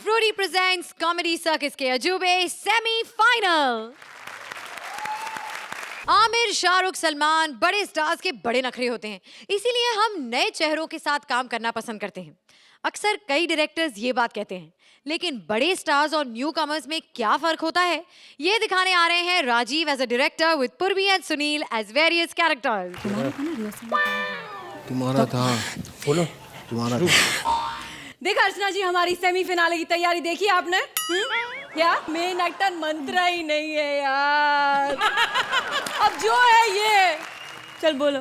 Frooti presents comedy circus के अजूबे semifinal. Aamir, Shahrukh, Salman बड़े stars के बड़े नखरे होते हैं, इसीलिए हम नए चेहरों के साथ काम करना पसंद करते हैं। अक्सर कई डायरेक्टर्स ये बात कहते हैं, लेकिन बड़े स्टार्स और न्यू कमर्स में क्या फर्क होता है, ये दिखाने आ रहे हैं Rajiv as a director with Purvi and Sunil as various characters. तुम्हारा था, बोलो तुम्हारा था। देखा अर्चना जी, हमारी सेमीफिनाले की तैयारी देखी आपने? क्या मेन एक्टर मंत्रा ही नहीं है यार। अब जो है ये, चल बोलो।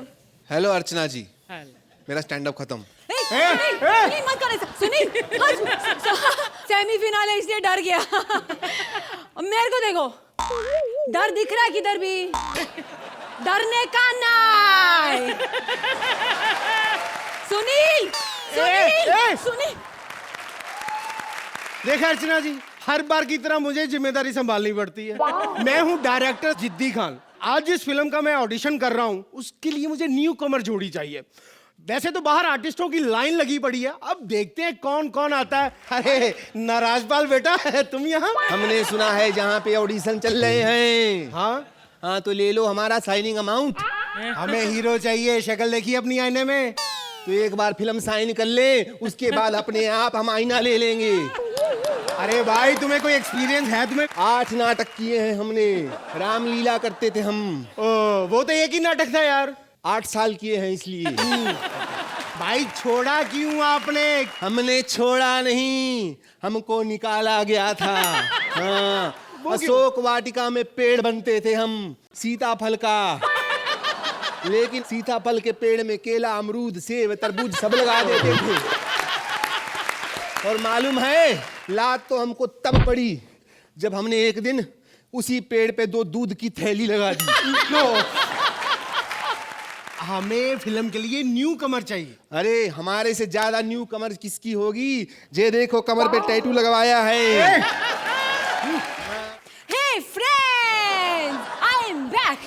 हेलो अर्चना जी, मेरा स्टैंड अप खत्म। सुनील मत कर ऐसा, सुनील सेमीफिनाले इसलिए डर गया। अब मेरे को देखो, डर दिख रहा है किधर भी, डरने का नहीं। सुनील सुनील सुनील, देखा अर्चना जी, हर बार की तरह मुझे जिम्मेदारी संभालनी पड़ती है। मैं हूँ डायरेक्टर जिद्दी खान। आज जिस फिल्म का मैं ऑडिशन कर रहा हूँ उसके लिए मुझे न्यू कमर जोड़ी चाहिए। वैसे तो बाहर आर्टिस्टों की लाइन लगी पड़ी है, अब देखते हैं कौन कौन आता है। अरे नाराजपाल बेटा, तुम यहाँ? हमने सुना है जहाँ पे ऑडिशन चल रहे हैं। हाँ तो ले लो हमारा साइनिंग अमाउंट। हमें हीरो चाहिए, शक्ल देखिए अपनी आईने में। तो एक बार फिल्म साइन कर ले, उसके बाद अपने आप हम आईना ले लेंगे। अरे भाई, तुम्हें कोई एक्सपीरियंस है? तुम्हें 8 नाटक किए हैं हमने, रामलीला करते थे हम। वो तो एक ही नाटक था यार। 8 साल किए हैं इसलिए। भाई छोड़ा क्यों आपने? हमने छोड़ा नहीं, हमको निकाला गया था। हाँ, अशोक वाटिका में पेड़ बनते थे हम, सीताफल का। लेकिन सीताफल के पेड़ में केला, अमरूद, सेब, तरबूज सब लगा देते थे। और मालूम है, लात तो हमको तब पड़ी जब हमने एक दिन उसी पेड़ पे 2 दूध की थैली लगा दी। हमें फिल्म के लिए न्यू कमर चाहिए। अरे हमारे से ज्यादा न्यू कमर किसकी होगी? जे देखो कमर पे टैटू लगवाया है। Hey friends, I am back.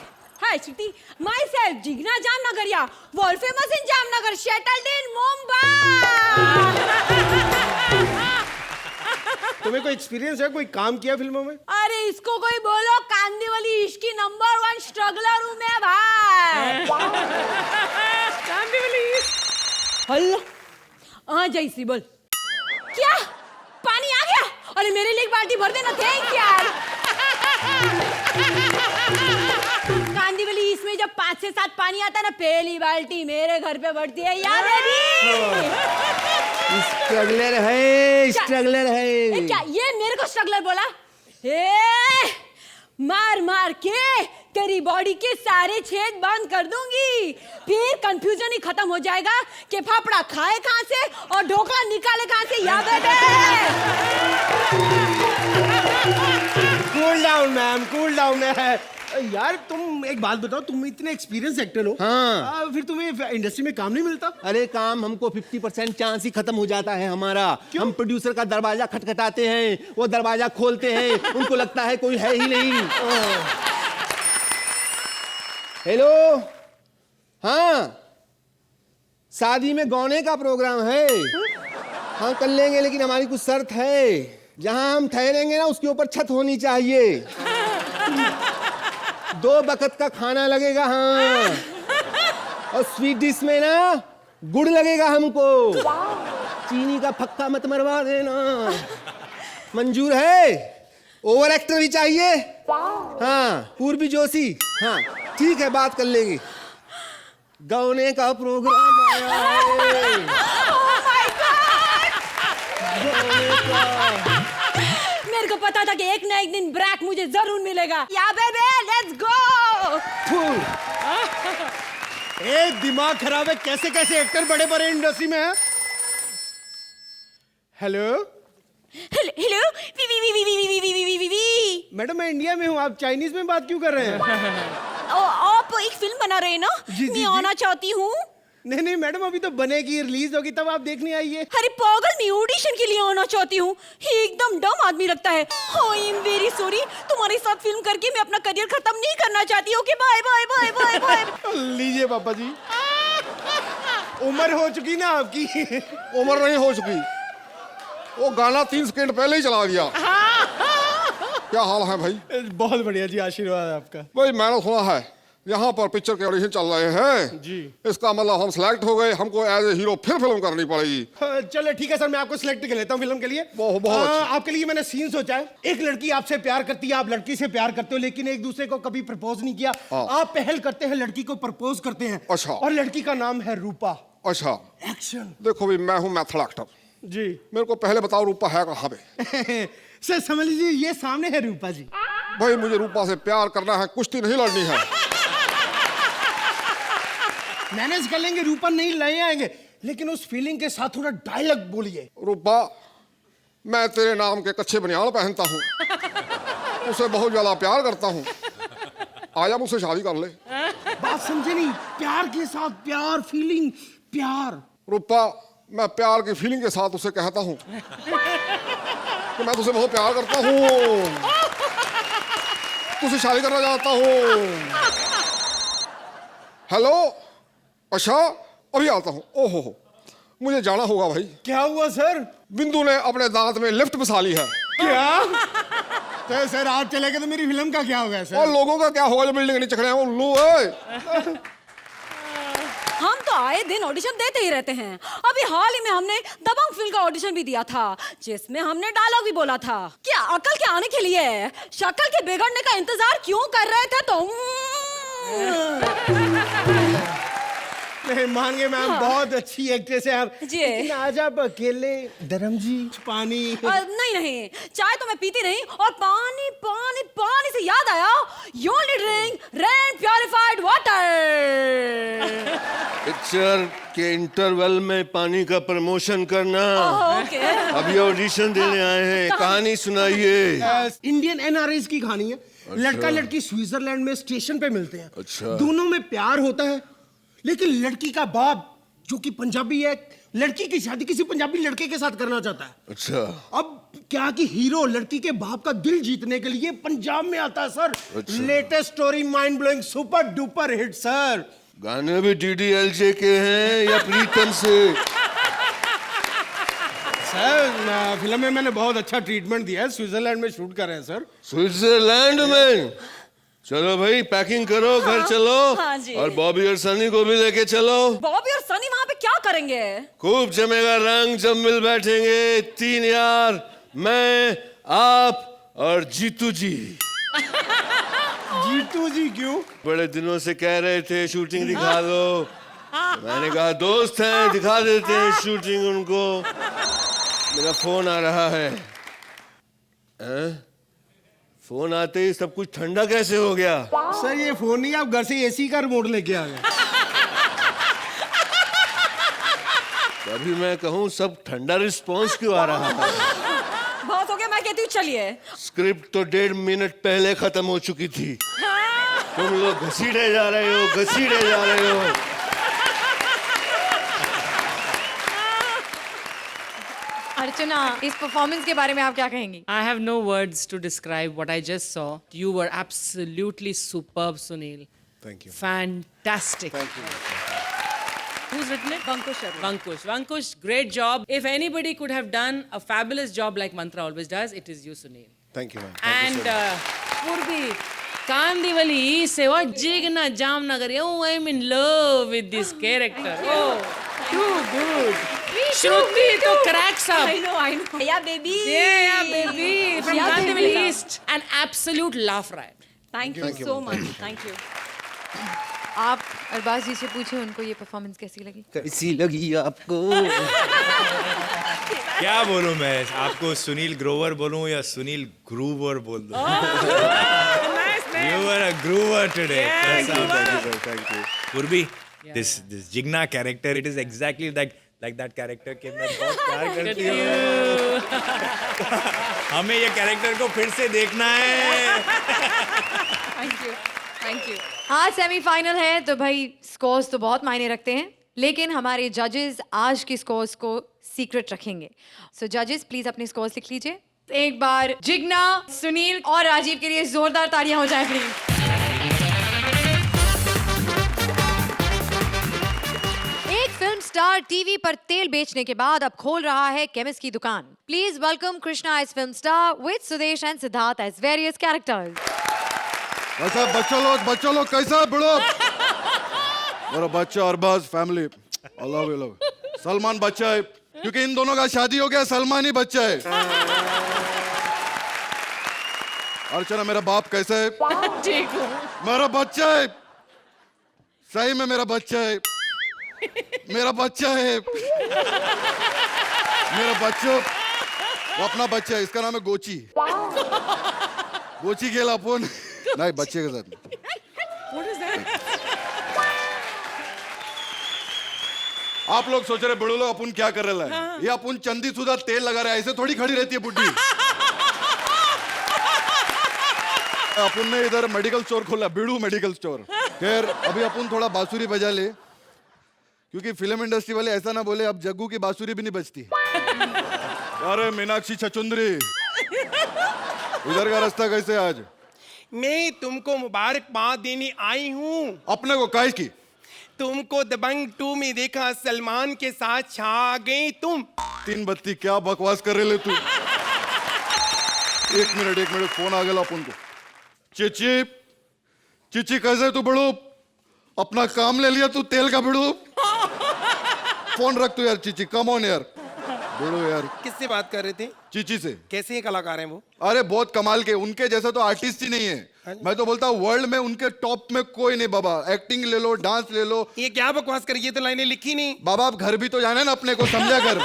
Hi Shruti, myself Jigna Jamnagaria, world famous in Jamnagar, settled in Mumbai. तुम्हें कोई एक्सपीरियंस है? कोई काम किया फिल्मों में? अरे इसको कोई बोलो, कांदीवली इश्क की नंबर 1 स्ट्रगलर हूँ मैं भाई। कांदीवली हल्लो, हाँ जैसी बोल। क्या पानी आ गया? अरे मेरे लिए एक बाल्टी भर देना, थैंक यार। कांदीवली इसमें जब 5 से 7 पानी आता है ना, पहली बाल्टी मेरे घर पे बढ़ती है यार। स्ट्रगलर है, स्ट्रगलर है। क्या ये मेरे को स्ट्रगलर बोला? मार मार के तेरी बॉडी के सारे छेद बंद कर दूंगी, फिर कंफ्यूजन ही खत्म हो जाएगा कि फाफड़ा खाए कहां से और ढोकला निकाले कहां से। याद है? Cool down ma'am, cool down है यार। तुम एक बात बताओ, तुम इतने एक्सपीरियंस एक्टर हो, हाँ। फिर तुम्हें इंडस्ट्री में काम नहीं मिलता? अरे काम हमको 50% चांस ही खत्म हो जाता है हमारा। हम प्रोड्यूसर का दरवाजा खटखटाते हैं, वो दरवाजा खोलते हैं, उनको लगता है कोई है ही नहीं। हेलो, हाँ शादी में गौने का प्रोग्राम है। हाँ कर लेंगे, लेकिन हमारी कुछ शर्त है। जहां हम ठहरेंगे ना उसके ऊपर छत होनी चाहिए। 2 वक्त का खाना लगेगा। हाँ, और स्वीट डिश में ना गुड़ लगेगा हमको। चीनी का फक्का मत मरवा देना। मंजूर है? ओवर एक्टर भी चाहिए। हाँ, पूर्वी जोशी। हाँ ठीक है, बात कर लेंगे। गौने का प्रोग्राम आया है। मेरे को पता था कि एक ना एक दिन ब्रेक मुझे जरूर मिलेगा। या बेबे, लेट्स गो। एक दिमाग खराब है, कैसे कैसे एक्टर बड़े बड़े इंडस्ट्री में है। हेलो हेलो, मैडम, मैं इंडिया में हूँ, आप चाइनीज में बात क्यों कर रहे हैं? आप एक फिल्म बना रहे हैं ना? मैं आना चाहती हूँ। नहीं नहीं मैडम, अभी तो बनेगी, रिलीज होगी, तब आप देखने आइए। अरे पागल, मैं ऑडिशन के लिए आना चाहती हूँ। एकदम डम आदमी लगता है। आई एम वेरी सॉरी, तुम्हारे साथ फिल्म करके मैं अपना करियर खत्म नहीं करना चाहती। Okay bye bye bye bye bye. लीजिए पापा जी। उम्र हो चुकी ना आपकी। उम्र नहीं हो चुकी, वो गाना 3 सेकंड पहले ही चला दिया। क्या हाल है भाई? बहुत बढ़िया जी, आशीर्वाद है आपका। भाई मैंने सुना है यहाँ पर पिक्चर के ऑडिशन चल रहे हैं जी। इसका मतलब हम सिलेक्ट हो गए, हमको एज ए हीरो फिर फिल्म करनी पड़ेगी। चलो ठीक है सर, मैं आपको सिलेक्ट कर लेता हूँ फिल्म के लिए। बहुत अच्छी। आपके लिए मैंने सीन सोचा है। एक लड़की आपसे प्यार करती है, आप लड़की से प्यार करते हो, लेकिन एक दूसरे को कभी प्रपोज नहीं किया। आप पहल करते हैं, लड़की को प्रपोज करते हैं। अच्छा। और लड़की का नाम है रूपा। अच्छा एक्शन। देखो भाई, मैं हूँ मेथड एक्टर। जी। मेरे को पहले बताओ रूपा है कहाँ पे? सर समझ लीजिए ये सामने है रूपा जी। भाई मुझे रूपा से प्यार करना है, कुश्ती नहीं लड़नी है। मैनेज कर लेंगे, रूपा नहीं ले आएंगे, लेकिन उस फीलिंग के साथ थोड़ा डायलॉग बोलिए। रूपा, मैं तेरे नाम के कच्चे बनियान पहनता हूँ, उसे बहुत ज्यादा प्यार करता हूँ, आया मुझसे शादी कर ले। बात समझे नहीं? प्यार के साथ प्यार, फीलिंग, प्यार। रूपा, मैं प्यार की फीलिंग के साथ उसे कहता हूँ कि मैं तुझसे बहुत प्यार करता हूँ, तुझसे शादी करना चाहता हूँ। हेलो, अच्छा अभी आता हूँ। ओहो हो, मुझे जाना होगा भाई। क्या हुआ सर? बिंदु ने अपने दांत में लिफ्ट फंसा ली है। क्या? तो सर आप चले गए तो मेरी फिल्म का क्या होगा सर? और लोगों का क्या होगा जो बिल्डिंग नीचे खड़े हैं? उल्लू है। हम तो आए दिन ऑडिशन देते ही रहते हैं। अभी हाल ही में हमने दबंग फिल्म का ऑडिशन भी दिया था, जिसमें हमने डायलॉग भी बोला था। क्या अकल के आने के लिए शक्ल के बिगड़ने का इंतजार क्यों कर रहे थे तुम? नहीं मान गए मैम, बहुत अच्छी एक्ट्रेस है आप। जी। लेकिन आज आप अकेले, धर्म जी पानी। नहीं नहीं, चाय तो मैं पीती नहीं। और पानी पानी पानी से याद आया, you only drink rain purified water. Picture के इंटरवल में पानी का प्रमोशन करना। ओके। अभी ऑडिशन देने आए हैं, कहानी सुनाइए। इंडियन एनआरआईज की कहानी है। लड़का लड़की स्विट्जरलैंड में स्टेशन पे मिलते हैं। अच्छा। दोनों में प्यार होता है, लेकिन लड़की का बाप जो कि पंजाबी है, लड़की की शादी किसी पंजाबी लड़के के साथ करना चाहता है। अच्छा। अब क्या कि हीरो लड़की के बाप का दिल जीतने के लिए पंजाब में आता है सर। अच्छा। Latest story, mind blowing, super duper hit sir. गाने भी DDLJ के हैं या प्रीतम से? सर फिल्म में मैंने बहुत अच्छा ट्रीटमेंट दिया है। स्विट्जरलैंड में शूट कर रहे हैं सर। स्विट्जरलैंड में? चलो भाई पैकिंग करो, घर चलो। हाँ जी। और बॉबी और सनी को भी लेके चलो। बॉबी और सनी वहाँ पे क्या करेंगे? खूब जमेगा रंग जब मिल बैठेंगे 3 यार, मैं, आप और जीतू जी। जीतू जी क्यों? बड़े दिनों से कह रहे थे शूटिंग दिखा दो, मैंने कहा दोस्त हैं दिखा देते हैं शूटिंग उनको। मेरा फोन आ रहा है। फोन आते ही सब कुछ ठंडा कैसे हो गया? सर ये फोन नहीं, आप घर से एसी का रिमोट लेके आ गए। अभी मैं कहूँ सब ठंडा रिस्पॉन्स क्यों आ रहा है? बहुत हो गया, मैं कहती हूँ चलिए। स्क्रिप्ट तो 1.5 मिनट पहले खत्म हो चुकी थी, तुम लोग घसीटे जा रहे हो, घसीटे जा रहे हो। अर्चना, इस परफॉर्मेंस के बारे में आप क्या कहेंगी? I have no words to describe what I just saw. You were absolutely superb, Sunil. Thank you. Fantastic. Thank you. Who's written it? Vankush Sharma. Vankush. Vankush, great job. If anybody could have done a fabulous job like Mantra always does, it is you, Sunil. Thank you, ma'am. And Purvi, Kandivali, Seva Jigna Jamnagar. Oh, I'm in love with this character. Oh, too good. Shruti to cracks up. I know. Yeah, baby. Yeah, baby. From Yeah, Kandivali baby. East. An absolute laugh riot. Thank you so much. Thank you. आप अरबाज जी से पूछे उनको ये performance कैसी लगी? कैसी लगी आपको? क्या बोलूं मैं आपको, सुनील ग्रोवर बोलूं या सुनील ग्रूवर बोल दूं? You were a groover today. Thank you. Purvi, this Jigna character, it is exactly like that character कि मैं बहुत प्यार करती हूँ। हमें ये कैरेक्टर को फिर से देखना है। Thank you. Thank you. आज सेमीफाइनल है तो भाई स्कोर्स तो बहुत मायने रखते हैं, लेकिन हमारे जजेस आज की स्कोर्स को सीक्रेट रखेंगे। सो जजेस प्लीज अपने स्कोर्स लिख लीजिए। एक बार जिग्ना, सुनील और राजीव के लिए जोरदार तालियां हो जाए प्लीज। एक फिल्म स्टार टीवी पर तेल बेचने के बाद अब खोल रहा है केमिस्ट की दुकान. Please welcome Krishna as film star with Sudesh and Siddharth as various characters. कैसा बच्चा लोग कैसा है बड़ो? मेरा बच्चा Arbaaz family I love you. Salman बच्चा है क्योंकि इन दोनों का शादी हो गया, सलमान ही बच्चा है. अर्चना मेरा बाप कैसा है? ठीक हूँ. मेरा बच्चा है, सही में मेरा बच्चा है. मेरा बच्चा है, मेरा बच्चा वो अपना बच्चा है, इसका नाम है गोची. गोची खेला अपन नहीं बच्चे के साथ. What is that? आप लोग सोच रहे बड़े लोग अपन क्या कर रहे हैं? ये अपन चंदी सुधा तेल लगा रहे हैं, ऐसे थोड़ी खड़ी रहती है बुड्ढी. अपन ने इधर मेडिकल स्टोर खोला, बिड़ू मेडिकल स्टोर. खैर अभी अपन थोड़ा बांसुरी बजा ले, क्योंकि फिल्म इंडस्ट्री वाले ऐसा ना बोले अब जग्गू की बांसुरी भी नहीं बजती. अरे मीनाक्षी छचुंदरी, इधर का रास्ता कैसे आज? मैं तुमको मुबारकबाद देने आई हूँ. अपने को काहे की? तुमको दबंग 2 में देखा, सलमान के साथ छा गई तुम. तीन बत्ती क्या बकवास कर रहे ले तू? एक मिनट फोन आ गया अपन को. चिची चिची कैसे तू बड़ू? अपना काम ले लिया तू तेल का बड़ू. फोन रख तू यार. चिची कम ऑन यार. बड़ू यार किससे बात कर रहे थे? चिची से. कैसे कलाकार हैं वो? अरे बहुत कमाल के, उनके जैसा तो आर्टिस्ट ही नहीं है. मैं तो बोलता हूँ वर्ल्ड में उनके टॉप में कोई नहीं बाबा. एक्टिंग ले लो, डांस ले लो. ये क्या बकवास कर, ये तो लाइनें लिखी नहीं. बाबा आप घर भी तो जाना ना अपने को, समझा कर.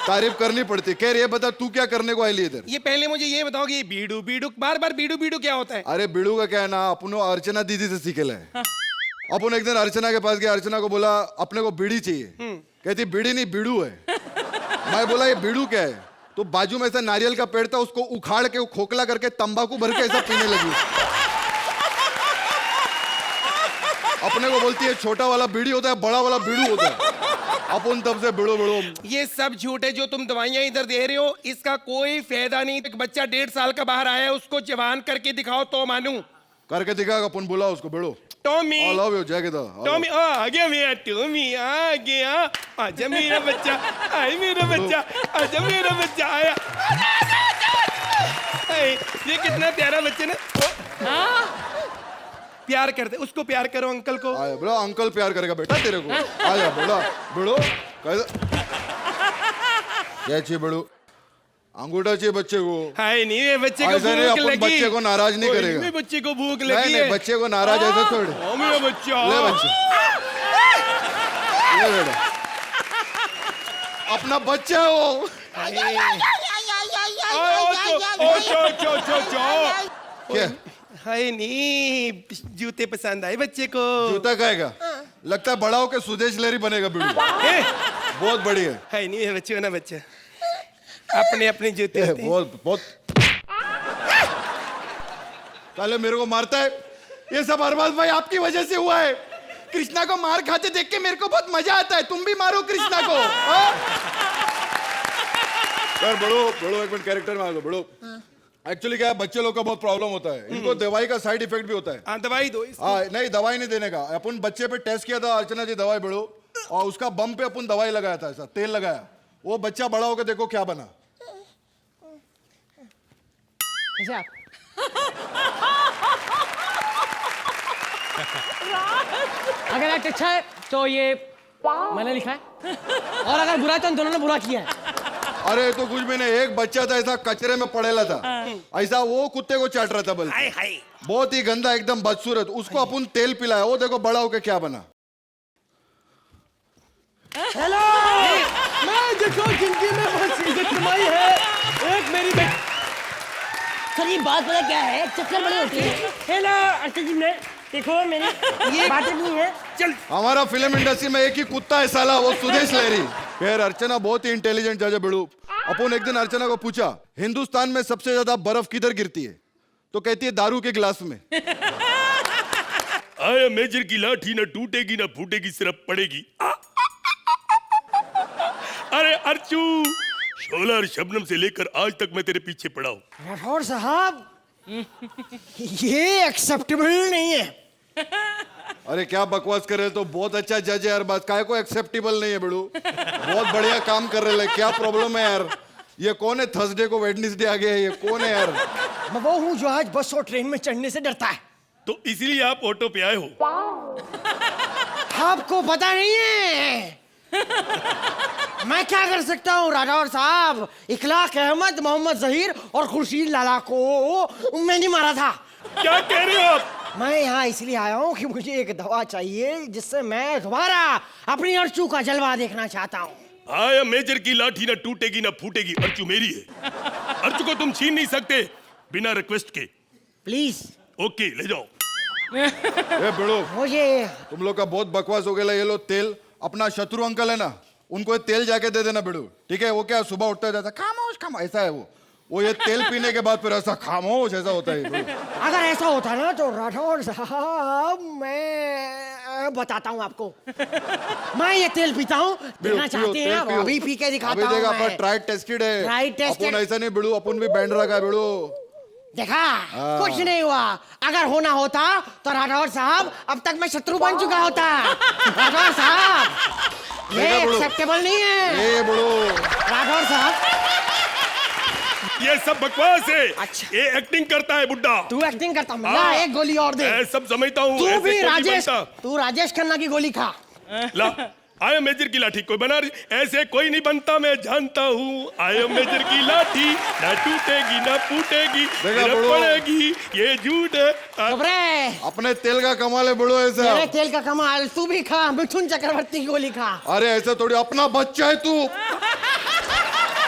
तारीफ करनी पड़ती. कह रही है बता तू क्या करने को आई ली इधर? ये पहले मुझे ये बताओ कि ये बीड़ू बीड़ू बार बार बीड़ू बीड़ू क्या होता है? अरे बीड़ू का क्या है ना, अपनो अर्चना दीदी से सीखेला है. अपन एक दिन अर्चना के पास गया, अर्चना को बोला अपने को बीड़ी चाहिए. कहती बीड़ी नहीं बीड़ू है. मैं बोला ये बीड़ू क्या है? तो बाजू में ऐसा नारियल का पेड़ था, उसको उखाड़ के खोखला करके तंबाकू भर के ऐसा पीने लगी. अपने को बोलती है छोटा वाला बीड़ी होता है, बड़ा वाला बीड़ू होता है. अपन तब से बिड़ो बिड़ो. ये सब झूठ है जो तुम दवाइयां इधर दे रहे हो, इसका कोई फायदा नहीं. एक बच्चा 1.5 साल का बाहर आया है, उसको जवान करके दिखाओ तो मानू. करके दिखाएगा अपन. बोला उसको बिड़ो. टॉमी आई लव यू जय टॉमी आ गया मेरा टॉमी आ गया. आजा मेरा बच्चा, आए मेरा बच्चा, आजा मेरा बच्चा आया. आए, ये कितना प्यारा बच्चा ना. प्यार करते, उसको प्यार करो अंकल को. आया बड़ा अंकल प्यार करेगा बेटा तेरे को. आया बड़ा बड़ो कैसा क्या चाहिए बड़ो? अंगूठा चाहिए बच्चे को. हाय नहीं ये बच्चे को ऐसा नहीं, भूख अपन लगी. बच्चे को नाराज नहीं कोई करेगा. भी बच्चे को भूख नहीं लगी नहीं है. बच्चे को नाराज ऐसा थोड़ी. ओ मेरा बच्चा. ले बच्चे ले बेटा. अपना बच्चा है वो. क्या हाय नहीं जूते पसंद आए बच्चे को. जूता खाएगा? लगता है बड़ा होके सुदेश लहरी बनेगा बिड़ू. बहुत बढ़िया. हाय नहीं बच्चे हो ना बच्चा. अपने अपने जूते होते हैं. बहुत बहुत पहले मेरे को मारता है. ये सब अरबाज भाई आपकी वजह से हुआ है. कृष्णा को मार खाते देख के मेरे को बहुत मजा आता है. तुम भी मारो कृष्णा को. यार बड़ो बड़ो एक मिनट कैरेक्टर में आ गए बड़ो. एक्चुअली क्या है, बच्चे लोग का बहुत प्रॉब्लम होता है. इनको दवाई का साइड इफेक्ट भी होता है. हाँ दवाई दो इसको. हाँ नहीं दवाई नहीं देने का. अपन बच्चे पे टेस्ट किया था अर्चना जी दवाई बड़ो, और उसका बम पे अपन दवाई लगाया था, ऐसा तेल लगाया. वो बच्चा बड़ा होकर देखो क्या बना. अगर एक्ट अच्छा है तो ये मैंने लिखा है, और अगर बुरा है तो इन दोनों ने बुरा किया है. अरे तो कुछ भी नहीं. एक बच्चा था ऐसा कचरे में पड़ेला था, ऐसा वो कुत्ते को चाट रहा था. बल बहुत ही गंदा एकदम बदसूरत. उसको अपन तेल पिलाया, वो देखो बड़ा होके क्या बना. हेलो, मैं देखो जिंदगी में बहुत इज्जत कमाई है. एक मेरी बेटी. सर ये बात पता क्या है, चक्कर बड़े होते हैं. हेलो अर्चना जी, मैं देखो मेरी ये बातें नहीं है. चल हमारा फिल्म इंडस्ट्री में एक ही कुत्ता है साला, वो सुदेश लहरी. खैर अर्चना बहुत ही इंटेलिजेंट जज है बिड़ू. अपन एक दिन अर्चना को पूछा हिंदुस्तान में सबसे ज्यादा बर्फ किधर गिरती है, तो कहती है दारू के गिलास में. आया मेजर की लाठी ना टूटेगी ना फूटेगी, सिर्फ पड़ेगी. अरे अर्चू, शोला और शबनम से लेकर आज तक मैं तेरे पीछे पड़ा हूं. राठौर साहब, ये एक्सेप्टेबल नहीं है. अरे क्या बकवास कर रहे हो, तो बहुत अच्छा जज है यार, बस काय को एक्सेप्टेबल नहीं है बिड़ू, बहुत बढ़िया काम कर रहे हैं, क्या प्रॉब्लम है यार? ये कौन है थर्सडे को वेडनेसडे आ गया है, ये कौन है यार? मैं वो हूँ जो आज बस और ट्रेन में चढ़ने से डरता है। तो इसीलिए आप ऑटो पे आए हो? आपको पता नहीं है मैं क्या कर सकता हूँ राठौर साहब। इखलाक अहमद, मोहम्मद जहीर और खुर्शीद लाला को मैंने मारा था। क्या कह रहे हो आप? मैं यहाँ इसलिए आया हूँ कि मुझे एक दवा चाहिए जिससे मैं दोबारा अपनी अर्चू का जलवा देखना चाहता हूँ। आया मेजर की लाठी ना टूटेगी ना फूटेगी, अर्चू मेरी है। अर्चू को तुम छीन नहीं सकते बिना रिक्वेस्ट के। प्लीज। ओके ले जाओ। ए बिड़ू, मुझे तुम लोग का बहुत बकवास हो गया। ये लो तेल, अपना शत्रु अंकल है ना, उनको ये तेल जाके दे देना बिड़ू, ठीक है? वो क्या सुबह उठता जाता खामोश खामोश, ऐसा है वो ये तेल पीने के बाद फिर ऐसा खामोश ऐसा होता है। अगर ऐसा होता ना तो राठौर साहब मैं बताता हूँ आपको। मैं ये तेल पीता हूँ, देखना चाहते हैं आप? अभी पी के दिखाता हूँ। अभी देखा, अपन ट्राई टेस्टेड है। Tried tested। अपन ऐसा नहीं बिड़ू, अपन भी बैंड रखा है बिड़ू। देखा कुछ नहीं हुआ। अगर होना होता तो राठौर साहब अब तक मैं शत्रु बन चुका होता। राठौर साहब ये देखा बुड़ू? एक्सेप्टेबल नहीं है। ए बिड़ू, राठौर साहब ये सब बकवास है। अच्छा। ये एक्टिंग करता है बुड्ढा। तू एक्टिंग करता, हाँ। ला एक गोली और दे। मैं सब समझता हूँ। तू ऐसे भी कोई नहीं राजेश, बनता। तू राजेश खन्ना की गोली खा। ला आया मेजर की लाठी, कोई बना ऐसे कोई नहीं बनता, मैं जानता हूँ। आया मेजर की लाठी ना टूटेगी ना फूटेगी देखा ना बुड़ो? पड़ेगी, ये झूठ है। घबरे, अपने तेल का कमाल है बिड़ू ऐसा। मेरे तेल का कमाल। तू भी खा, मिथुन चक्रवर्ती की गोली खा। अरे ऐसा थोड़ी, अपना बच्चा है तू,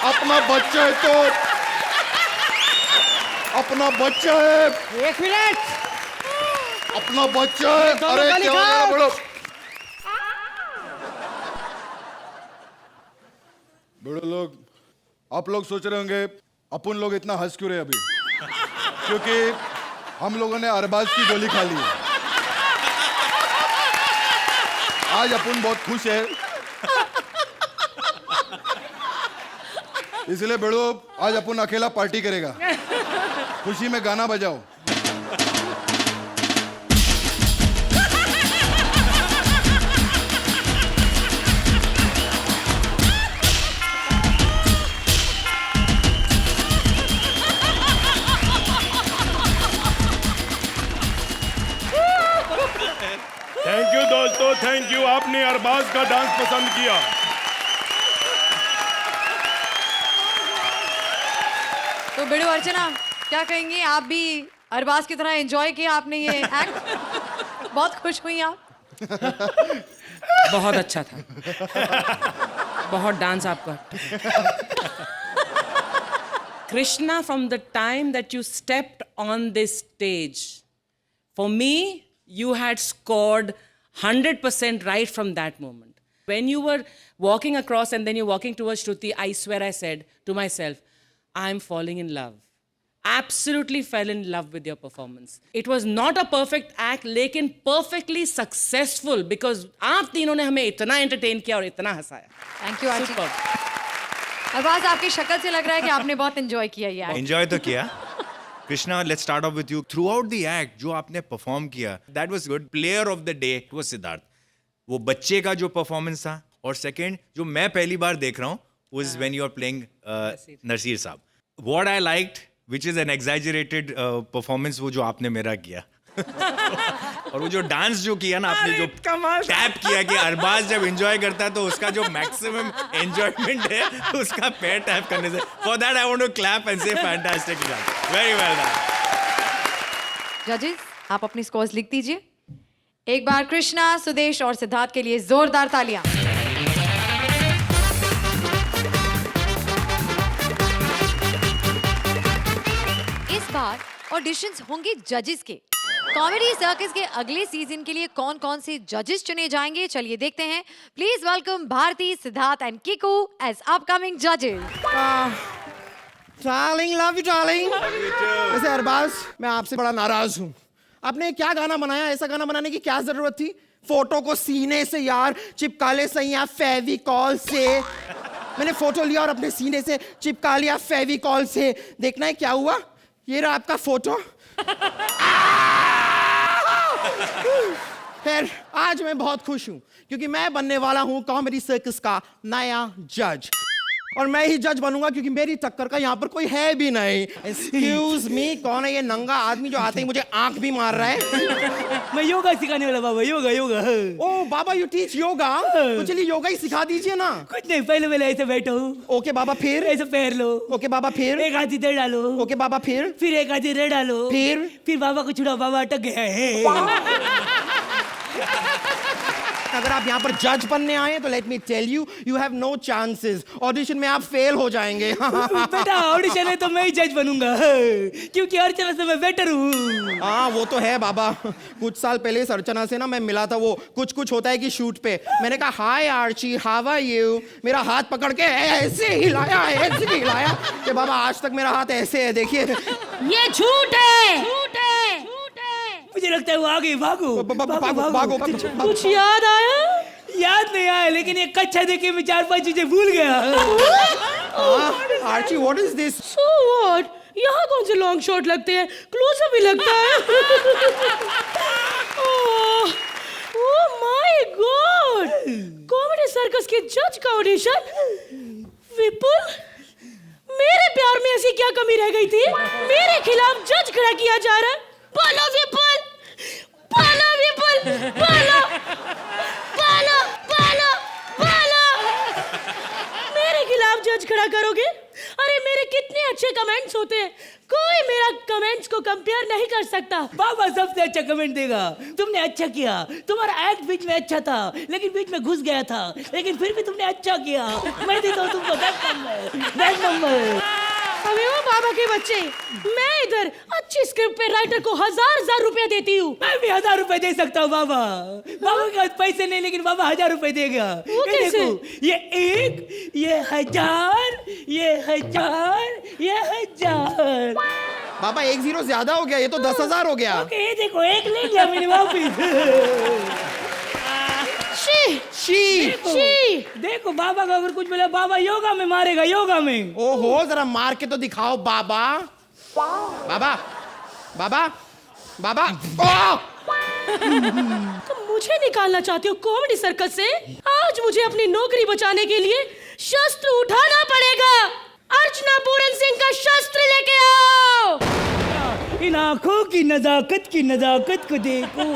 अपना बच्चा है तो, अपना बच्चा है, एक मिनट, अपना बच्चा है। दोनों अरे गोली क्या हो खा। गया बिड़ू? बिड़ू लोग, आप लोग सोच रहे होंगे अपन लोग इतना हंस क्यों रहे अभी, क्योंकि हम लोगों ने अरबाज की गोली खा ली है। आज अपन बहुत खुश है, इसलिए बिड़ू आज अपन अकेला पार्टी करेगा। खुशी में गाना बजाओ। थैंक यू दोस्तों, थैंक यू। आपने अरबाज का डांस पसंद किया। तो बिड़ू अर्चना, क्या कहेंगे? आप भी अरबाज की तरह एंजॉय किया आपने ये एक्ट? बहुत खुश हुई आप? बहुत अच्छा था, बहुत डांस आपका। Krishna, from the time that you stepped on this stage, for me, you had scored 100% right from that moment. When you were walking across and then you're walking towards Shruti, I swear I said to myself, I'm falling in love. Absolutely fell in love with your performance. It was not a perfect act, लेकिन perfectly successful because आप तीनों ने हमें इतना entertain किया और इतना हंसाया. Thank you Aarti. Superb. Arbaaz, आपकी शक्ल से लग रहा है कि आपने बहुत एंजॉय किया ये act। एंजॉय तो किया। Krishna, let's start of with you. Through out the act जो आपने परफॉर्म किया, that was good. Player of the day was Siddharth. वो बच्चे का जो परफॉर्मेंस था, और सेकंड जो मैं पहली बार देख रहा हूँ was when you are playing नरसीर साहब। What I liked, which is an exaggerated performance, वो जो आपने मेरा किया। और वो जो डांस जो किया ना आपने, जो टैप किया कि अरबाज जब एंजॉय करता है तो उसका जो मैक्सिमम एंजॉयमेंट है उसका पैर टैप करने से, for that I want to clap and say fantastic job, very well done. जजेस, आप अपनी स्कोर्स लिख दीजिए। एक बार कृष्णा, सुदेश और सिद्धार्थ के लिए जोरदार तालियां। इस बार ऑडिशंस होंगे जजेस के। कॉमेडी सर्कस के अगले सीजन के लिए कौन कौन से जजेस चुने जाएंगे, चलिए देखते हैं। Please welcome Bharti, Siddharth and Kiku as upcoming जजेस। Darling, love you darling. वैसे अरबाज, मैं आपसे बड़ा नाराज हूँ। आपने क्या गाना बनाया? ऐसा गाना बनाने की क्या जरूरत थी? फोटो को सीने से यार चिपका ले सही, या फेविकॉल से। मैंने फोटो लिया और अपने सीने से चिपका लिया फेविकॉल से। देखना है क्या हुआ? ये रहा आपका फोटो। खैर आज मैं बहुत खुश हूँ क्योंकि मैं बनने वाला हूँ कॉमेडी सर्कस का नया जज और मैं ही जज बनूंगा क्योंकि मेरी टक्कर का यहाँ पर कोई है भी नहीं। एक्सक्यूज मी, कौन है ये नंगा आदमी जो आते ही मुझे आंख भी मार रहा है? मैं योगा सिखाने वाला बाबा, योगा योगा। ओ बाबा, यू टीच योगा? तो चलिए योगा ही सिखा दीजिए ना। कुछ नहीं, पहले ऐसे बैठो। ओके बाबा, फिर? ऐसे पैर लो। ओके बाबा, फिर? एक हाथ इधर डालो। ओके बाबा, फिर एक हाथ इधर डालो। फिर बाबा को छुड़ाओ, बाबा अटक गया है। अगर आप यहाँ पर जज बनने आए हैं तो let me tell you, you have no chances. Audition में आप फेल हो जाएंगे। बेटा ऑडिशन है तो मैं ही जज बनूंगा क्योंकि अर्चना से मैं बेटर हूँ। हाँ वो तो है बाबा। कुछ साल पहले इस अर्चना से ना मैं मिला था, वो कुछ कुछ होता है कि शूट पे। मैंने कहा हाय आर्ची, हाउ आर यू? मेरा हाथ पकड़ के ऐसे हिलाया कि बाबा आज तक मेरा हाथ ऐसे है, देखिए। ये झूठ है, झूठ है। मुझे लगता है वो आ गई, भागो भागो। कुछ याद आया? याद नहीं आया, लेकिन एक कच्चा देखे मैं 4-5 चीजें भूल गया। Archie, what is this? So what? यहाँ कौन से लॉन्ग शॉट लगते हैं? क्लोजअप भी लगता है। Oh my God! Comedy circus के जज का ऑडिशन? विपुल, मेरे प्यार में ऐसी क्या कमी रह गई थी? मेरे खिलाफ जज खड़ा किया जा रहा है। बोलो विपुल, बोलो विपुल, बोलो, बोलो, बोलो, बोलो। मेरे खिलाफ जज खड़ा करोगे? अरे मेरे कितने अच्छे कमेंट्स होते हैं, कोई मेरा कमेंट्स को कंपेयर नहीं कर सकता। बाबा सबसे अच्छा कमेंट देगा। तुमने अच्छा किया, तुम्हारा एक्ट बीच में अच्छा था लेकिन बीच में घुस गया था, लेकिन फिर भी तुमने अच्छा किया। मैं देता हूँ तुमको 10 नंबर। अबे वो बाबा के बच्चे, मैं इधर अच्छी स्क्रिप्ट पे राइटर को 1000 रुपया देती हूँ। मैं भी 1000 रुपए दे सकता हूँ बाबा। बाबा के पास पैसे नहीं, लेकिन बाबा 1000 रुपए देगा। वो कैसे? देखो, ये 1, ये 1000, ये 1000, ये 1000। बाबा 1 0 ज्यादा हो गया, ये तो 10,000 हो गया। ओके, ये देखो 1 ले लिया मैंने वापिस। देखो बाबा का अगर कुछ बोला, बाबा योगा में मारेगा, योगा में। ओहो, जरा मार के तो दिखाओ बाबा। बाबा, बाबा, बाबा। तुम मुझे निकालना चाहते हो कॉमेडी सर्कस से? आज मुझे अपनी नौकरी बचाने के लिए शस्त्र उठाना पड़ेगा। अर्चना पूरन सिंह का शस्त्र लेके आओ। इन आंखों की नजाकत को देखो।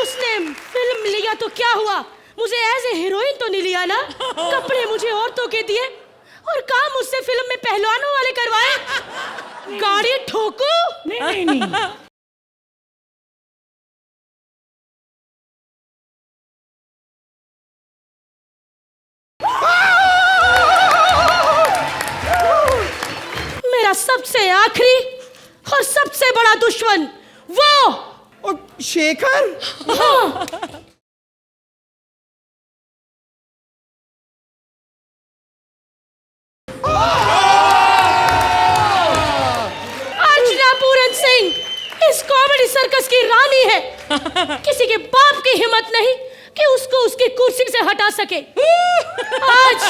उसने फिल्म लिया तो क्या हुआ? मुझे एज ए हीरोइन तो नहीं लिया ना? कपड़े मुझे औरतों के दिए और काम मुझसे फिल्म में पहलवानों वाले करवाए। गाड़ी ठोको? नहीं। मेरा सबसे आखिरी और सबसे बड़ा दुश्मन वो शेखर। हाँ। अर्चना पूरन सिंह इस कॉमेडी सर्कस की रानी है। किसी के बाप की हिम्मत नहीं कि उसको उसकी कुर्सी से हटा सके। आज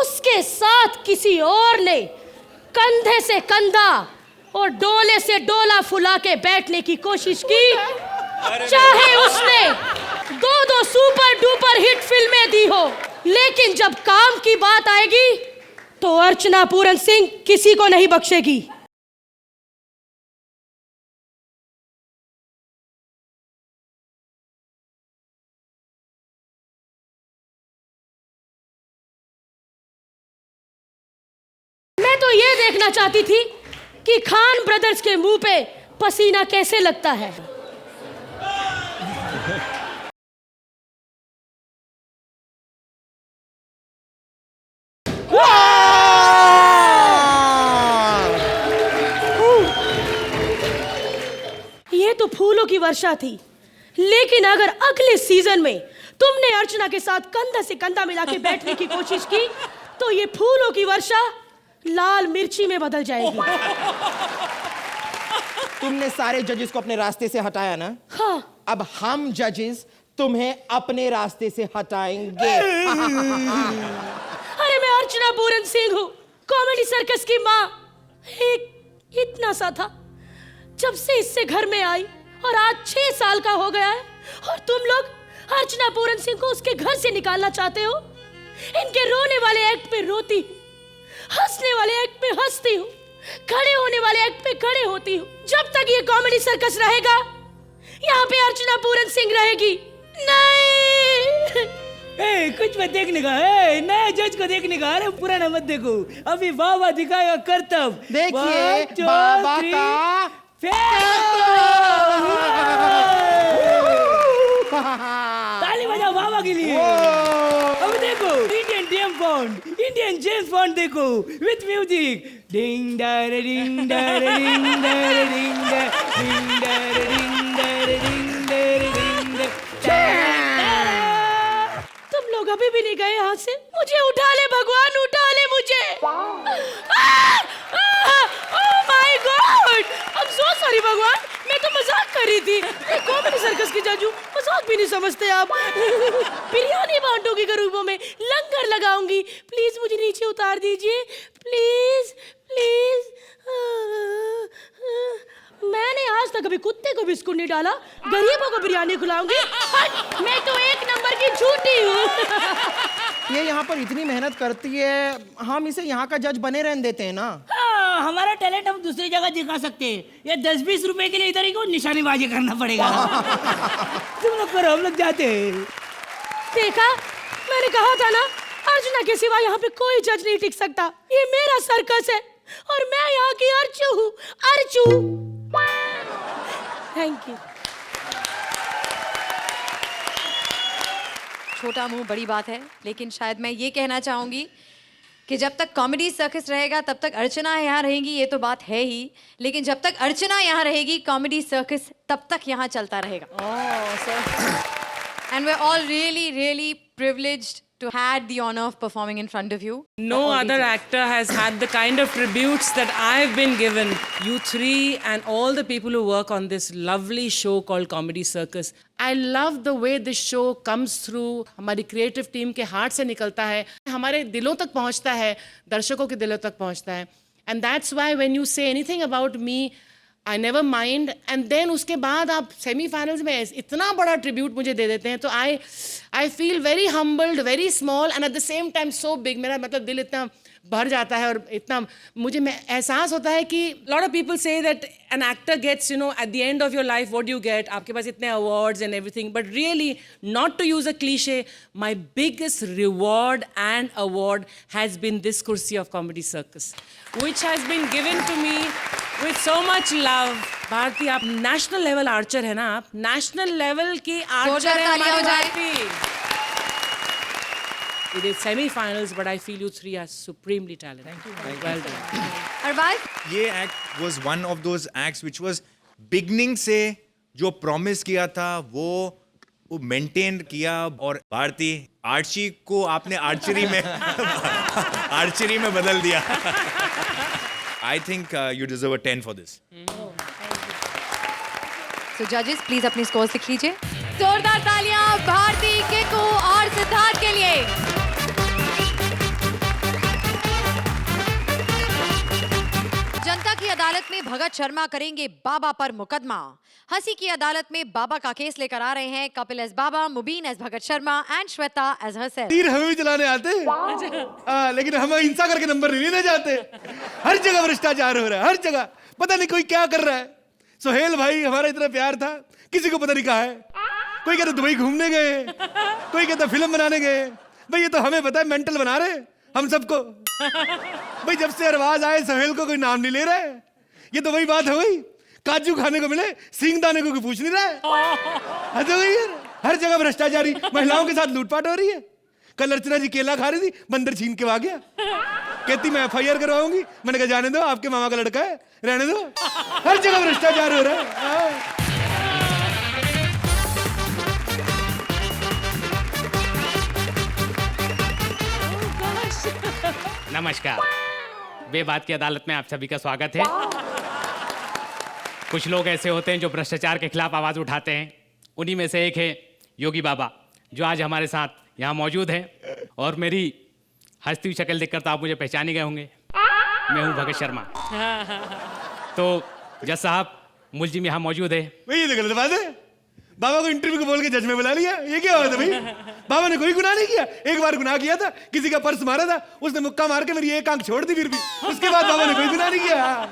उसके साथ किसी और ने कंधे से कंधा और डोले से डोला फुला के बैठने की कोशिश की। चाहे उसने 2 सुपर डुपर हिट फिल्में दी हो, लेकिन जब काम की बात आएगी तो अर्चना पूरन सिंह किसी को नहीं बख्शेगी। मैं तो ये देखना चाहती थी कि खान ब्रदर्स के मुंह पे पसीना कैसे लगता है। ये तो फूलों की वर्षा थी, लेकिन अगर अगले सीजन में तुमने अर्चना के साथ कंधा से कंधा मिला के बैठने की कोशिश की तो ये फूलों की वर्षा लाल मिर्ची में बदल जाएगी। तुमने सारे जजेस को अपने रास्ते से हटाया ना? हाँ। अब हम जजेस तुम्हें अपने रास्ते से हटाएंगे। अरे मैं अर्चना पूरन सिंह हूँ, कॉमेडी सर्कस की माँ। एक इतना सा था जब से इससे घर में आई और आज 6 साल का हो गया है और तुम लोग अर्चना पूरन सिंह को उसके घर से निकालना चाहते हो। इनके रोने वाले एक्ट पे रोती हूँ, हंसने वाले एक्ट पे हंसती हूँ, खड़े होने वाले एक्ट पे खड़े होती हूँ। जब तक ये कॉमेडी सर्कस रहेगा यहाँ पे अर्चना पूरन सिंह रहेगी नहीं। ए, कुछ मत देखने का, नया जज को देखने का, अरे पुराना मत देखो, अभी बाबा दिखाएगा करतब। देखिए बाबा का ताली बजाओ बाबा के लिए। अब देखो इंडियन जेम्स बॉन्ड देखो विथ म्यूजिक, डिंग डारे डिंग डारे डिंग डारे डिंग डिंग डारे डिंग डारे डिंग डारे डिंग। तुम लोग अभी भी नहीं गए यहाँ से? मुझे उठा ले भगवान, उठा ले मुझे। Oh my God, I am so sorry भगवान, मैं तो मजाक कर रही थी। मैं कॉमेडी सर्कस की जज हूँ, मजाक भी नहीं समझते आप। बिरयानी बांटूंगी गरीबों में, लंगर लगाऊंगी, प्लीज मुझे नीचे उतार दीजिए, प्लीज प्लीज। मैंने आज तक कभी कुत्ते को बिस्कुट नहीं डाला, गरीबों को बिरयानी खिलाऊंगी। मैं तो 1 नंबर की झूठी हूँ। ये यहाँ पर इतनी मेहनत करती है, हम इसे यहाँ का जज बने रहने देते हैं ना। हमारा टैलेंट हम दूसरी जगह दिखा सकते हैं, ये 10-20 रुपए के लिए इधर ही को निशानेबाजी करना पड़ेगा। तुम लोग करो, हम लोग जाते हैं। देखा, मैंने कहा था ना, अर्चना के सिवा यहाँ पे कोई जज नहीं टिक सकता। ये मेरा सर्कस है और मैं यहाँ की अर्चू हूँ, अर्चू। Thank you. छोटा मुंह बड़ी बात है, लेकिन शायद मैं ये कहना चाहूंगी कि जब तक कॉमेडी सर्कस रहेगा तब तक अर्चना यहाँ रहेगी, ये तो बात है ही। लेकिन जब तक अर्चना यहाँ रहेगी कॉमेडी सर्कस तब तक यहाँ चलता रहेगा। And we're all really, really privileged to had the honor of performing in front of you. No other actor has had the kind of tributes that I've been given. You three and all the people who work on this lovely show called Comedy Circus. I love the way this show comes through. हमारी creative team के heart से निकलता है, हमारे दिलों तक पहुंचता है, दर्शकों के दिलों तक पहुंचता है. And that's why when you say anything about me, I never mind. And then उसके बाद आप सेमीफाइनल्स में इतना बड़ा ट्रिब्यूट मुझे दे देते हैं, तो I feel very humbled, very small and at the same time so big. मेरा मतलब दिल इतना भर जाता है और इतना मुझे एहसास होता है कि lot of people say that an actor gets, you know, at the end of your life, what do you get? आपके पास इतने awards and everything. But really, not to use a cliche, my biggest reward and award has been this kursi of Comedy Circus, which has been given to me with so much love. Bharti, आप national level archer है ना, आप national level की archer है हमारी Bharti. We did semi-finals, but I feel you three are supremely talented. Thank you. Well done. Arbaaz, ये act was one of those acts which was beginning से जो promise किया था वो maintain किया. और भारती, आर्ची को आपने आर्चरी में बदल दिया. I think you deserve a 10 for this. So judges, please अपनी scores लिख लीजिए. जोरदार तालियां भारती, किकू और सिद्धार्थ के लिए. जनता की अदालत में भगत शर्मा करेंगे बाबा पर मुकदमा. हंसी की अदालत में बाबा का केस लेकर आ रहे हैं Kapil S Baba, Mubeen S Bhagat Sharma and Shweta S Hasan. तीर हमें भी चलाने आते हैं, लेकिन हम हिंसा करके नंबर नहीं लेने जाते. हर जगह भ्रष्टाचार हो रहा है, हर जगह. पता नहीं कोई क्या कर रहा है. सोहेल भाई, हमारा इतना प्यार था, किसी को पता नहीं कहा है. कोई कहता दुबई घूमने गए, कोई कहता फिल्म बनाने गए. भाई ये तो हमें पता है मेंटल बना रहे हम सबको. भाई जब से अरबाज आए सोहेल को कोई नाम नहीं ले रहा है. ये तो वही बात हो गई, काजू खाने को मिले सींग दाने को कोई पूछ नहीं रहा है. हद हो गई यार. हर जगह भ्रष्टाचारी, महिलाओं के साथ लूटपाट हो रही है. कल अर्चना जी केला खा रही थी, बंदर छीन के आ गया. कहती मैं FIR करवाऊंगी. मैंने कहा जाने दो, आपके मामा का लड़का है, रहने दो. हर जगह भ्रष्टाचार हो रहा है. नमस्कार. बेबात की अदालत में आप सभी का स्वागत है. कुछ लोग ऐसे होते हैं जो भ्रष्टाचार के खिलाफ आवाज उठाते हैं. उन्हीं में से एक है योगी बाबा, जो आज हमारे साथ यहाँ मौजूद हैं. और मेरी हंसती हुई शक्ल देखकर तो आप मुझे पहचान ही गए होंगे. मैं हूँ भगत शर्मा. तो जज साहब, मुलजिम यहाँ मौजूद है। भाई ये तो गलत बात है। बाबा को इंटरव्यू को बोल के जज में बुला लिया, ये क्या बात है भाई? बाबा ने कोई गुनाह नहीं किया। एक बार गुनाह किया था, किसी का पर्स मारा था, उसने मुक्का मार के मेरी एक आंख छोड़ दी, फिर भी उसके बाद बाबा ने कोई गुनाह नहीं किया।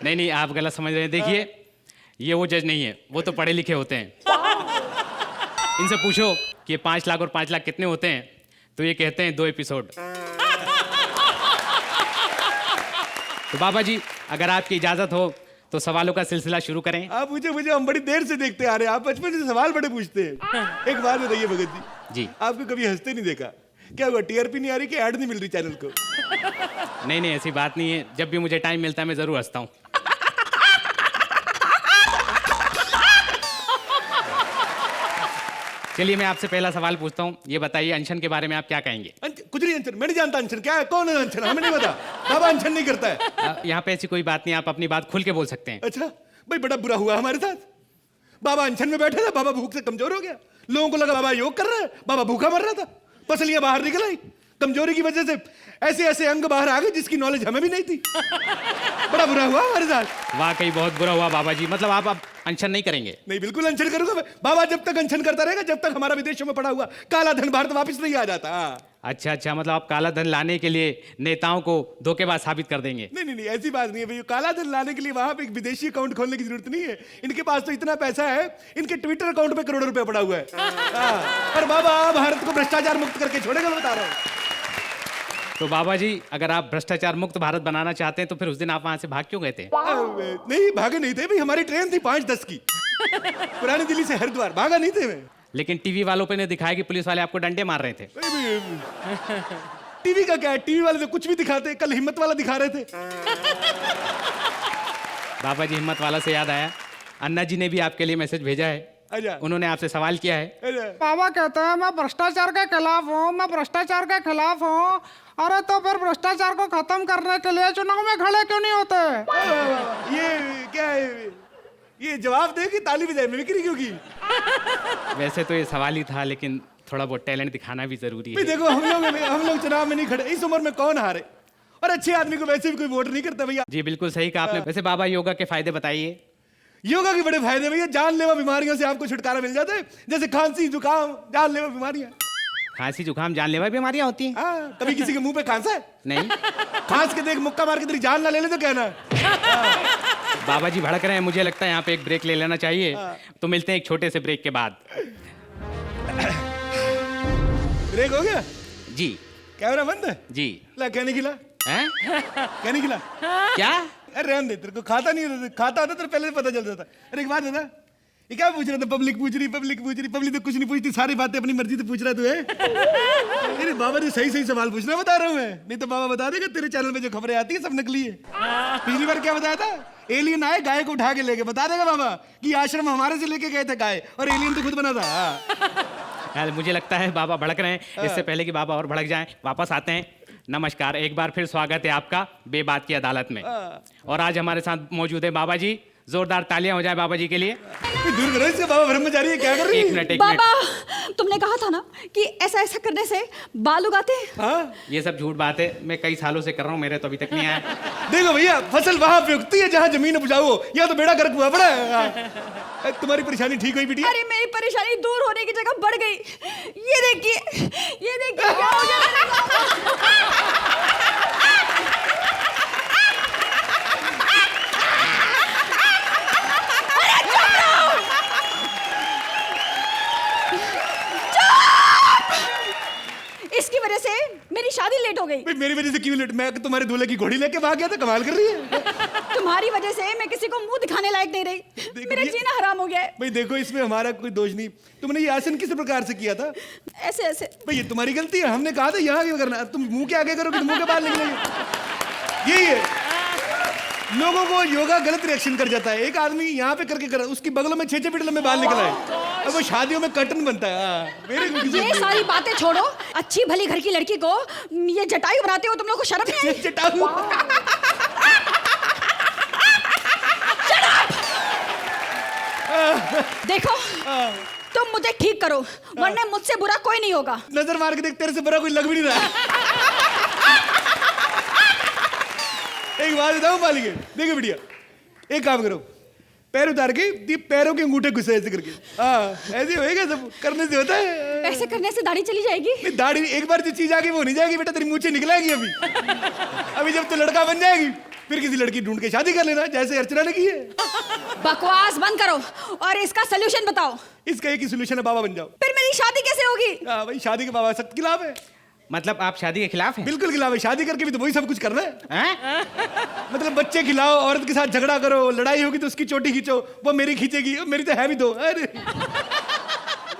नहीं, आप गलत समझ रहे हैं। देखिए, ये वो जज नहीं है, वो तो पढ़े लिखे होते हैं। इनसे पूछो कि 5 लाख और 5 लाख कितने होते हैं, तो ये कहते हैं 2 एपिसोड। तो बाबा जी, अगर आपकी इजाजत हो तो सवालों का सिलसिला शुरू करें। आप मुझे हम बड़ी देर से देखते आ रहे हैं, आप बचपन से सवाल बड़े पूछते हैं। एक बात बताइए भगत जी, आपको कभी हंसते नहीं देखा? क्या हुआ, टीआरपी नहीं आ रही कि ऐड नहीं मिल रही चैनल को? नहीं, ऐसी बात नहीं है। जब भी मुझे टाइम मिलता है मैं जरूर हंसता हूँ। चलिए, मैं आपसे पहला सवाल पूछता हूँ। ये बताइए, अनशन के बारे में आप क्या कहेंगे? कुछ नहीं, अनशन मैं नहीं जानता। अनशन क्या है, कौन है अनशन? हमें नहीं पता। बाबा अनशन नहीं करता है। यहाँ पे ऐसी कोई बात नहीं, आप अपनी बात खुल के बोल सकते हैं। अच्छा भाई, बड़ा बुरा हुआ हमारे साथ। बाबा अनशन में बैठे थे, बाबा भूख से कमजोर हो गया। लोगों को लगा बाबा योग कर रहा है, बाबा भूखा मर रहा था। पसलियां बाहर निकल आई, कमजोरी की वजह से ऐसे ऐसे अंग बाहर आ गए जिसकी नॉलेज हमें भी नहीं थी। बड़ा बुरा हुआ हमारे साथ। वाकई बहुत बुरा हुआ बाबा जी। मतलब आप अब अनशन नहीं करेंगे? नहीं, बिल्कुल अनशन करूंगा मैं। बाबा जब तक अनशन करता रहेगा, जब तक हमारा विदेशों में पड़ा हुआ काला धन भारत वापस नहीं आ जाता। अच्छा, मतलब आप काला धन लाने के लिए नेताओं को धोखेबाज साबित कर देंगे? नहीं, ऐसी बात नहीं है भाई। काला धन लाने के लिए वहां पे एक विदेशी अकाउंट खोलने की जरूरत नहीं है। इनके पास तो इतना पैसा है, इनके ट्विटर अकाउंट पे करोड़ों रुपया पड़ा हुआ है। और बाबा भारत को भ्रष्टाचार मुक्त करके छोड़ेगा, बता रहा हूँ। तो बाबा जी, अगर आप भ्रष्टाचार मुक्त भारत बनाना चाहते हैं तो फिर उस दिन आप वहां से भाग क्यों गए थे? नहीं, भागे नहीं थे भाई। हमारी ट्रेन थी 5:10 की, पुरानी दिल्ली से हरिद्वार। भागा नहीं थे मैं। लेकिन टीवी वालों पे ने दिखाया कि पुलिस वाले आपको डंडे मार रहे थे। टीवी का क्या है, टीवी वाले तो कुछ भी दिखाते। कल हिम्मत वाला दिखा रहे थे। बाबा जी, हिम्मत वाला से याद आया, अन्ना जी ने भी आपके लिए मैसेज भेजा है। अच्छा। उन्होंने आपसे सवाल किया है। बाबा कहते हैं मैं भ्रष्टाचार के खिलाफ हूँ, मैं भ्रष्टाचार के खिलाफ हूँ। अरे तो फिर भ्रष्टाचार को खत्म करने के लिए चुनाव में खड़े क्यों नहीं होते? ये क्या है, ये जवाब दे कि ताली बजाए, मिमिक्री क्यों की? वैसे तो ये सवाल ही था, लेकिन थोड़ा बहुत टैलेंट दिखाना भी जरूरी है। देखो, हम लोग चुनाव में नहीं खड़े। इस उम्र में कौन हारे? और अच्छे आदमी को वैसे भी कोई वोट नहीं करता भैया। जी बिल्कुल सही कहा आपने। वैसे बाबा, योगा के फायदे बताइए। योगा के बड़े फायदे भैया। जानलेवा बीमारियों से आपको छुटकारा मिल जाता है, जैसे खांसी जुकाम, जानलेवा बीमारियां। खांसी जुकाम जानलेवा बीमारियां होती हैं? कभी किसी के मुंह पे खांसा है? नहीं। खांस के देख, मुक्का मार के तेरी जान ना ले ले तो कहना। बाबा जी भड़क रहे हैं, मुझे लगता है यहाँ पे एक ब्रेक ले लेना चाहिए। तो मिलते हैं एक छोटे से ब्रेक के बाद। ब्रेक हो गया जी? कैमरा बंद है जी। ला, कहने खिला हैं? कहने खिला क्या? अरे रहने दे, तेरे को खाता नहीं होता। खाता होता तो पहले पता चल जाता। अरे एक बात बता, ये क्या पूछ रहा था? पब्लिक पूछ रही। पब्लिक तो कुछ नहीं पूछती, सारी बातें अपनी मर्जी से पूछ रहा तू है। अरे बाबा ने सही सवाल पूछना बता रहा हूँ मैं, नहीं तो बाबा बता देगा तेरे चैनल पे जो खबरें आती है सब नकली है। पिछली बार क्या बताया था? एलियन आए, गाय को उठा के लेके, बता देगा बाबा कि आश्रम हमारे से लेके गए थे गाय, और एलियन तो खुद बना था। मुझे लगता है बाबा भड़क रहे हैं। इससे पहले कि बाबा और भड़क जाएं, वापस आते हैं। नमस्कार, एक बार फिर स्वागत है आपका बेबात की अदालत में। और आज हमारे साथ मौजूद है बाबा जी। जोरदार तालियां हो जाए बाबा जी के लिए। दूर करो इससे, बाबा ब्रह्मचारी है, क्या कर रही है? एक मिनट। बाबा, तुमने कहा था ना कि ऐसा करने से बाल उगाते हैं। हाँ? ये सब झूठ बात है, मैं कई सालों से कर रहा हूँ, मेरे तो अभी तक नहीं आया। देखो भैया, फसल वहां पे उगती है जहाँ जमीन उपजाऊ हो, या तो बेड़ा गर्क हुआ पड़ा है। तुम्हारी परेशानी ठीक हुई बिटिया? अरे मेरी परेशानी दूर होने की जगह बढ़ गई। ये देखिए, ये देखिए क्या हो गया। इसकी वजह से मेरी शादी लेट हो गई। मेरी वजह से क्यों लेट? मैं तुम्हारे दूल्हे की घोड़ी लेके भाग गया था, कमाल कर रही है। तुम्हारी वजह से मैं किसी को मुंह दिखाने लायक नहीं रही। मेरा जीना हराम हो गया है। भाई देखो, इसमें हमारा कोई दोष नहीं। तुमने ये आसन किस प्रकार से किया था? ऐसे ऐसे। भाई ये तुम्हारी गलती है, हमने कहा था यहाँ क्यों करना। तुम मुंह के आगे करोगे तो मुंह के बाहर निकलेंगे। यही है, लोगों को योगा गलत रिएक्शन कर जाता है। एक आदमी यहाँ पे करके करा, उसकी बगलों में 6 फीट लंबे बाल निकला है। अब वो शादियों में कर्टन बनता है। ये सारी बातें छोड़ो, अच्छी भली घर की लड़की को ये जटायु बनाते हो, तुम लोग को शर्म नहीं आई? जटायु? देखो, तुम मुझे ठीक करो, वरना मुझसे बुरा कोई नहीं होगा। नजर मार के देख, तेरे से बुरा कोई लग भी नहीं रहा। एक बात बताऊं मालिक, देखो बिटिया, एक काम करो, पैर उतार के ये पैरों के अंगूठे घुसे ऐसे करके। हाँ ऐसे होएगा, सब करने से होता है। ऐसे करने से दाढ़ी चली जाएगी? नहीं, दाढ़ी एक बार जो चीज आ गई वो नहीं जाएगी बेटा, तेरी मूंछें निकलेगी अभी। अभी जब तू लड़का बन जाएगी फिर किसी लड़की ढूंढ के शादी कर लेना, जैसे अर्चना ने की है। बकवास बंद करो और इसका सोल्यूशन बताओ। इसका एक ही सोल्यूशन है, बाबा बन जाओ। फिर मेरी शादी कैसे होगी? हाँ भाई, शादी के बाबा सख्त खिलाफ है। मतलब आप शादी के खिलाफ हैं? बिल्कुल खिलाफ है, शादी करके भी तो वही सब कुछ करना है। मतलब बच्चे खिलाओ, औरत के साथ झगड़ा करो, लड़ाई होगी तो उसकी चोटी खींचो, वो मेरी खींचेगी, मेरी तो है भी दो। अरे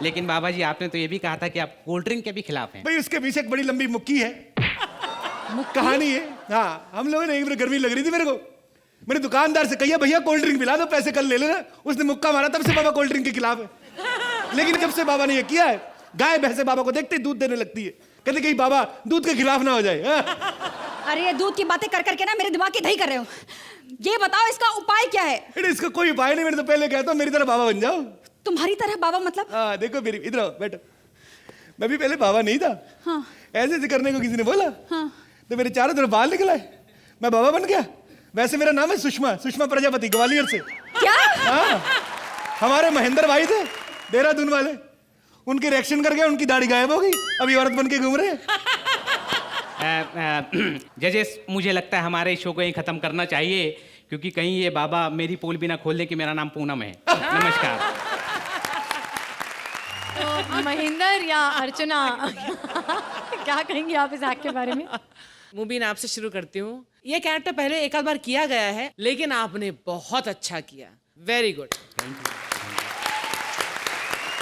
लेकिन बाबा जी आपने तो ये भी कहा था कि आप कोल्ड ड्रिंक के भी खिलाफ हैं। भाई उसके पीछे एक बड़ी लंबी मुक्की है, कहानी है। हाँ हम लोगों ने एक बार गर्मी लग रही थी मेरे को, मैंने दुकानदार से कहा भैया कोल्ड ड्रिंक पिला दो, पैसे कल ले लेना। उसने मुक्का मारा, तब से बाबा कोल्ड ड्रिंक के खिलाफ है। लेकिन जब से बाबा ने ये किया है, गाय भैंसे बाबा को देखते ही दूध देने लगती है, कहते कहीं बाबा दूध के खिलाफ ना हो जाए। अरे ये दूध की बातें कर करके ना मेरे दिमाग की दही कर रहे हो। ये बताओ इसका उपाय क्या है? इसका कोई उपाय नहीं, मैंने तो पहले कहता हूँ मेरी तरह बाबा बन जाओ। तुम्हारी तरह बाबा मतलब? हाँ देखो मेरी, इधर आओ बैठो। मैं भी पहले बाबा नहीं था। हाँ। ऐसे ऐसे करने को किसी ने बोला। हाँ। तो मेरे चारों तरफ बाल निकला है, मैं बाबा बन गया। वैसे मेरा नाम है सुषमा, सुषमा प्रजापति, ग्वालियर से। क्या? हाँ हमारे महेंद्र भाई थे देहरादून वाले, उनके रिएक्शन करके उनकी दाढ़ी गायब हो गई, अभी औरत बन के घूम रहे हैं। जजेस मुझे लगता है हमारे शो को यहीं खत्म करना चाहिए, क्योंकि कहीं ये बाबा मेरी पोल भी ना खोल दे कि मेरा नाम पूनम है। नमस्कार। तो महेंद्र या अर्चना क्या कहेंगे आप इस एक्ट के बारे में? मुबीन आपसे शुरू करती हूँ। ये कैरेक्टर पहले एक आध बार किया गया है, लेकिन आपने बहुत अच्छा किया, very good.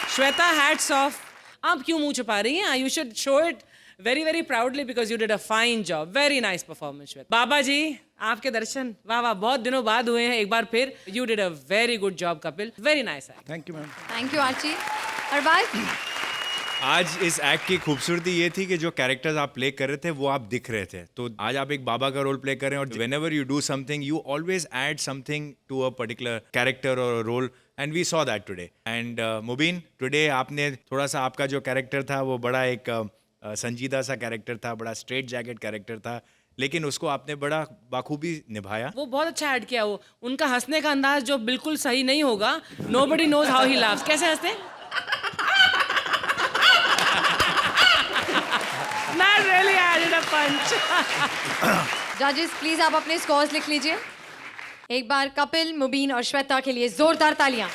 Shweta, hats off. आप क्यों मुंह छुपा रही हैं? You should show it very very proudly because you did a fine job, very nice performance. Shweta, बाबा जी आपके दर्शन वाह वाह बहुत दिनों बाद हुए हैं, एक बार फिर you did a very good job Kapil, very nice. Thank you ma'am. Thank you Archi. Arbaaz, आज इस एक्ट की खूबसूरती ये थी कि जो कैरेक्टर्स आप प्ले कर रहे थे वो आप दिख रहे थे। तो आज आप एक बाबा का रोल प्ले कर रहे हैं, और whenever you do something you always add something to a particular character और role, and we saw that today. And Mubeen, today आपने थोड़ा सा, आपका जो कैरेक्टर था वो बड़ा एक संजीदा सा कैरेक्टर था, बड़ा स्ट्रेट जैकेट कैरेक्टर था, लेकिन उसको आपने बड़ा बाखूबी निभाया। वो बहुत अच्छा ऐड किया। वो उनका हंसने का अंदाज जो बिल्कुल सही नहीं होगा, nobody knows how he laughs. कैसे हंसते हैं? That really added a punch. जजेस प्लीज आप अपने स्कोर्स लिख लीजिए। एक बार कपिल, मुबीन और श्वेता के लिए जोरदार तालियां।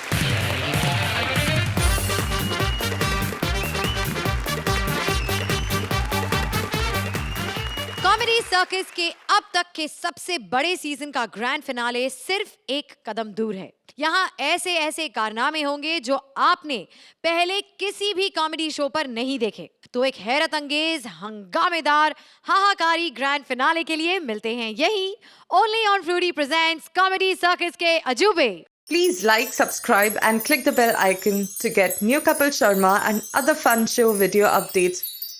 कॉमेडी सर्कस के अब तक के सबसे बड़े सीजन का ग्रैंड फिनाले सिर्फ एक कदम दूर है। यहाँ ऐसे ऐसे कारनामे होंगे जो आपने पहले किसी भी कॉमेडी शो पर नहीं देखे। तो एक हैरत अंगेज, हंगामेदार, हाहाकारी ग्रैंड फिनाले के लिए मिलते हैं यही ओनली ऑन फ्रूडी प्रेजेंट्स कॉमेडी सर्कस के अजूबे। Please like, subscribe and click the bell icon to get new Kapil Sharma and other fun show video updates